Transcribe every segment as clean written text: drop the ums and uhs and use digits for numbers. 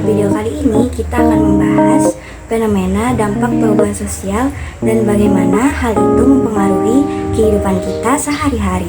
video kali ini kita akan membahas fenomena dampak perubahan sosial dan bagaimana hal itu mempengaruhi kehidupan kita sehari-hari.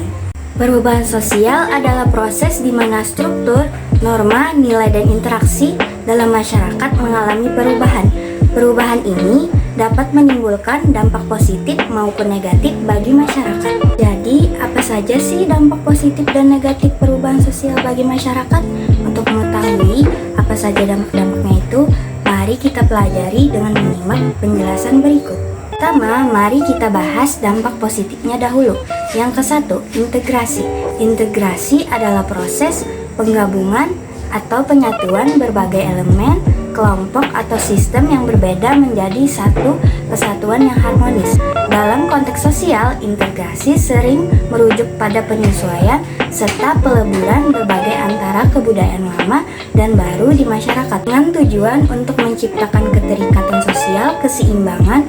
Perubahan sosial adalah proses di mana struktur, norma, nilai, dan interaksi dalam masyarakat mengalami perubahan. Perubahan ini dapat menimbulkan dampak positif maupun negatif bagi masyarakat. Jadi, apa saja sih dampak positif dan negatif perubahan sosial bagi masyarakat? Untuk mengetahui apa saja dampak-dampaknya itu, mari kita pelajari dengan menyimak penjelasan berikut. Pertama, mari kita bahas dampak positifnya dahulu. Yang ke-1, integrasi. Integrasi adalah proses penggabungan atau penyatuan berbagai elemen, kelompok atau sistem yang berbeda menjadi satu kesatuan yang harmonis. Dalam konteks sosial, integrasi sering merujuk pada penyesuaian serta peleburan berbagai antara kebudayaan lama dan baru di masyarakat dengan tujuan untuk menciptakan keterikatan sosial, keseimbangan,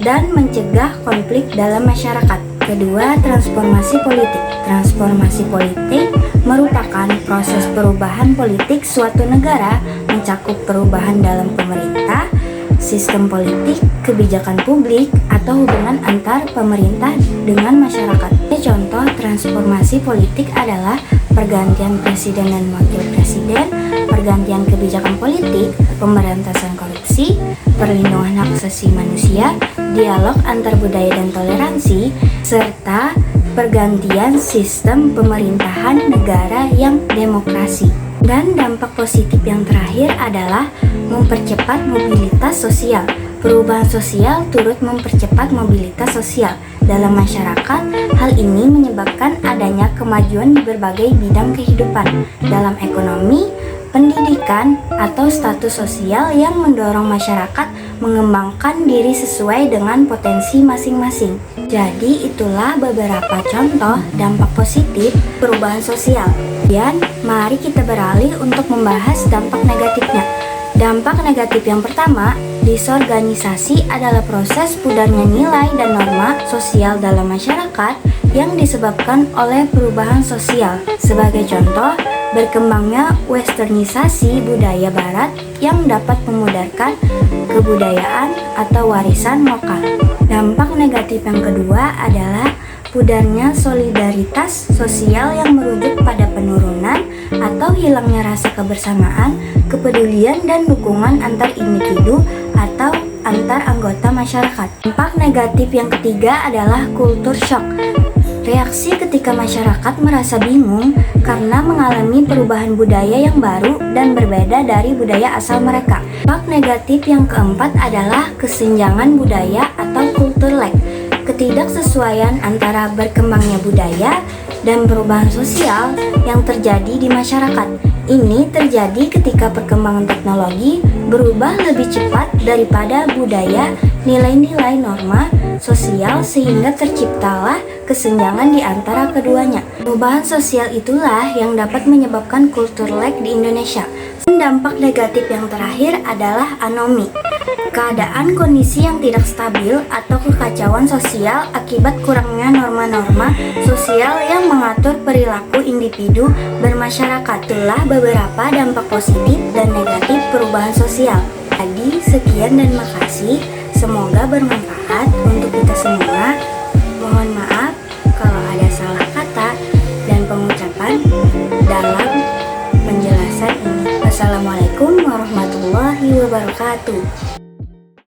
dan mencegah konflik dalam masyarakat. Kedua, transformasi politik. Transformasi politik merupakan proses perubahan politik suatu negara, mencakup perubahan dalam pemerintah, sistem politik, kebijakan publik, atau hubungan antar pemerintah dengan masyarakat. Contoh transformasi politik adalah pergantian presiden dan wakil presiden, pergantian kebijakan politik, pemberantasan korupsi, perlindungan hak asasi manusia, dialog antar budaya dan toleransi, serta pergantian sistem pemerintahan negara yang demokrasi. Dan dampak positif yang terakhir adalah mempercepat mobilitas sosial. Perubahan sosial turut mempercepat mobilitas sosial dalam masyarakat. Hal ini menyebabkan adanya kemajuan di berbagai bidang kehidupan dalam ekonomi, pendidikan, atau status sosial yang mendorong masyarakat mengembangkan diri sesuai dengan potensi masing-masing. Jadi itulah beberapa contoh dampak positif perubahan sosial. Dan mari kita beralih untuk membahas dampak negatifnya. Dampak negatif yang pertama, disorganisasi adalah proses pudarnya nilai dan norma sosial dalam masyarakat yang disebabkan oleh perubahan sosial. Sebagai contoh, berkembangnya westernisasi budaya barat yang dapat memudarkan kebudayaan atau warisan lokal. Dampak negatif yang kedua adalah pudarnya solidaritas sosial yang merujuk pada penurunan atau hilangnya rasa kebersamaan, kepedulian, dan dukungan antar individu atau antar anggota masyarakat. Dampak negatif yang ketiga adalah kultur shock. Reaksi ketika masyarakat merasa bingung karena mengalami perubahan budaya yang baru dan berbeda dari budaya asal mereka. Dampak negatif yang keempat adalah kesenjangan budaya atau culture lag. Ketidaksesuaian antara berkembangnya budaya dan perubahan sosial yang terjadi di masyarakat. Ini terjadi ketika perkembangan teknologi berubah lebih cepat daripada budaya, nilai-nilai norma sosial sehingga terciptalah kesenjangan di antara keduanya. Perubahan sosial itulah yang dapat menyebabkan culture lag di Indonesia. Dampak negatif yang terakhir adalah anomi. Keadaan kondisi yang tidak stabil atau kekacauan sosial akibat kurangnya norma-norma sosial yang mengatur perilaku individu bermasyarakat. Itulah beberapa dampak positif dan negatif perubahan sosial. Jadi, sekian dan makasih. Semoga bermanfaat untuk kita semua. Mohon maaf kalau ada salah kata dan pengucapan dalam penjelasan ini. Wassalamualaikum warahmatullahi wabarakatuh.